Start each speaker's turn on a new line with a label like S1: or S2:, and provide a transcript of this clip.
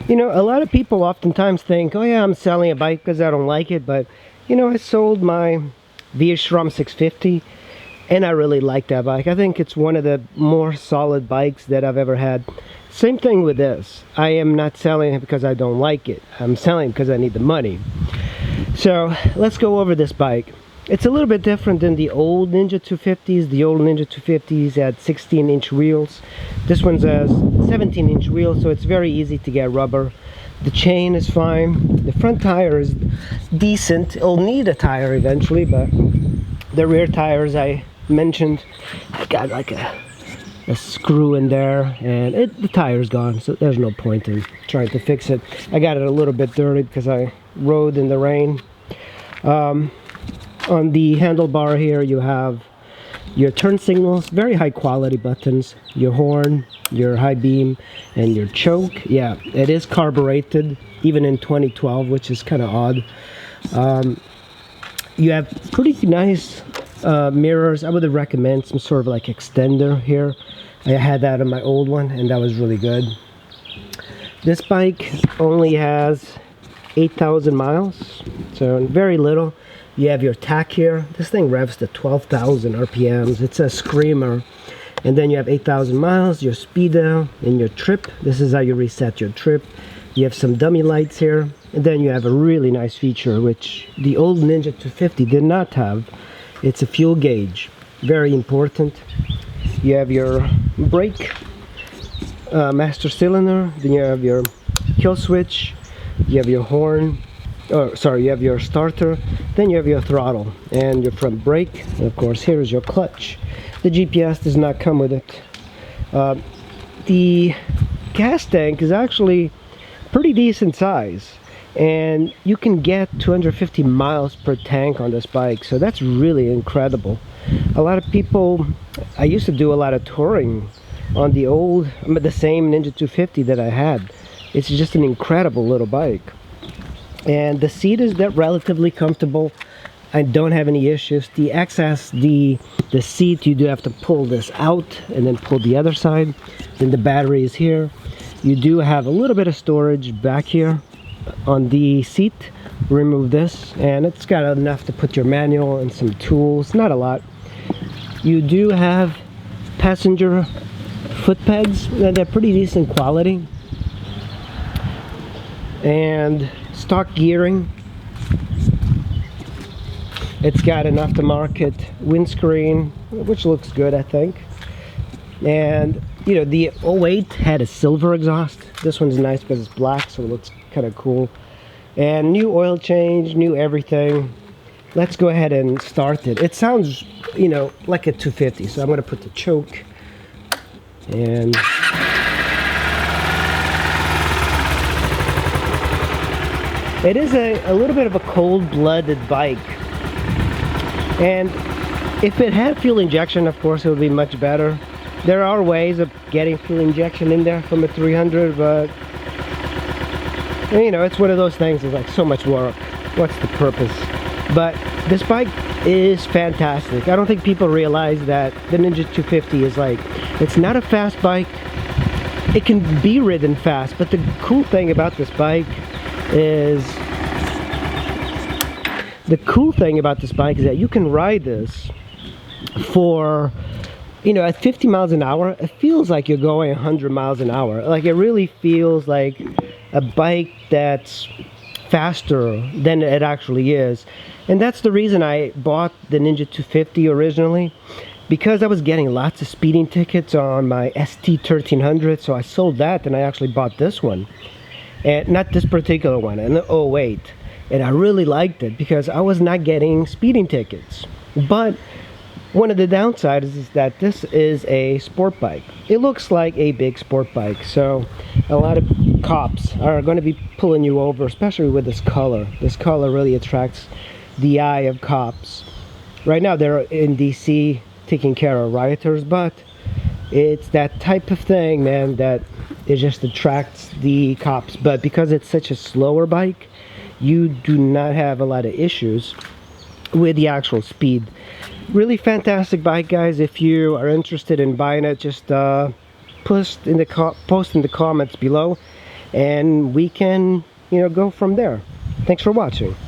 S1: You know, a lot of people oftentimes think, oh yeah, I'm selling a bike because I don't like it, but you know, I sold my Vehiclehunterz 650 and I really like that bike. I think it's one of the more solid bikes that I've ever had. Same thing with this. I am not selling it because I don't like it. I'm selling it because I need the money. So let's go over this bike. It's a little bit different than the old Ninja 250s. The old Ninja 250s had 16-inch wheels. This one's a 17-inch wheel, so it's very easy to get rubber. The chain is fine. The front tire is decent. It'll need a tire eventually, but the rear tires I mentioned, I got like a screw in there, and the tire's gone, so there's no point in trying to fix it. I got it a little bit dirty because I rode in the rain. On the handlebar here, you have your turn signals, very high quality buttons, your horn, your high beam, and your choke. Yeah, it is carbureted, even in 2012, which is kind of odd. You have pretty nice mirrors. I would recommend some sort of like extender here. I had that on my old one, and that was really good. This bike only has 8,000 miles, so very little. You have your tach here. This thing revs to 12,000 RPMs. It's a screamer. And then you have 8,000 miles, your speedo, and your trip. This is how you reset your trip. You have some dummy lights here. And then you have a really nice feature, which the old Ninja 250 did not have. It's a fuel gauge. Very important. You have your brake, master cylinder. Then you have your kill switch. You have your horn. Oh, sorry, you have your starter, then you have your throttle and your front brake, and of course here's your clutch. The GPS does not come with it. The gas tank is actually pretty decent size, and you can get 250 miles per tank on this bike, so that's really incredible. A lot of people, I used to do a lot of touring on the same Ninja 250 that I had. It's just an incredible little bike. And the seat is relatively comfortable. I don't have any issues. The access, the seat, you do have to pull this out and then pull the other side. Then the battery is here. You do have a little bit of storage back here on the seat. Remove this, and it's got enough to put your manual and some tools. Not a lot. You do have passenger foot pegs. They're pretty decent quality. And stock gearing. It's got an aftermarket windscreen, which looks good, I think. And you know, the 08 had a silver exhaust. This one's nice because it's black, so it looks kind of cool. And new oil change, new everything. Let's go ahead and start it. It sounds, you know, like a 250, so I'm going to put the choke and it is a little bit of a cold-blooded bike, and if it had fuel injection, of course it would be much better. There are ways of getting fuel injection in there from a 300, but you know, it's one of those things. It's like so much work. What's the purpose? But this bike is fantastic. I don't think people realize that the Ninja 250 is like, it's not a fast bike. It can be ridden fast, but the cool thing about this bike is that you can ride this for, you know, at 50 miles an hour. It feels like you're going 100 miles an hour. Like, it really feels like a bike that's faster than it actually is. And that's the reason I bought the Ninja 250 originally, because I was getting lots of speeding tickets on my ST 1300. So I sold that and I actually bought this one. And not this particular one, an 08, and I really liked it because I was not getting speeding tickets. But one of the downsides is that this is a sport bike. It looks like a big sport bike, so a lot of cops are going to be pulling you over, especially with this color. This color really attracts the eye of cops. Right now they're in DC taking care of rioters, but it's that type of thing, man, that it just attracts the cops. But because it's such a slower bike, you do not have a lot of issues with the actual speed. Really fantastic bike, guys. If you are interested in buying it, just post in the comments below, and we can, you know, go from there. Thanks for watching.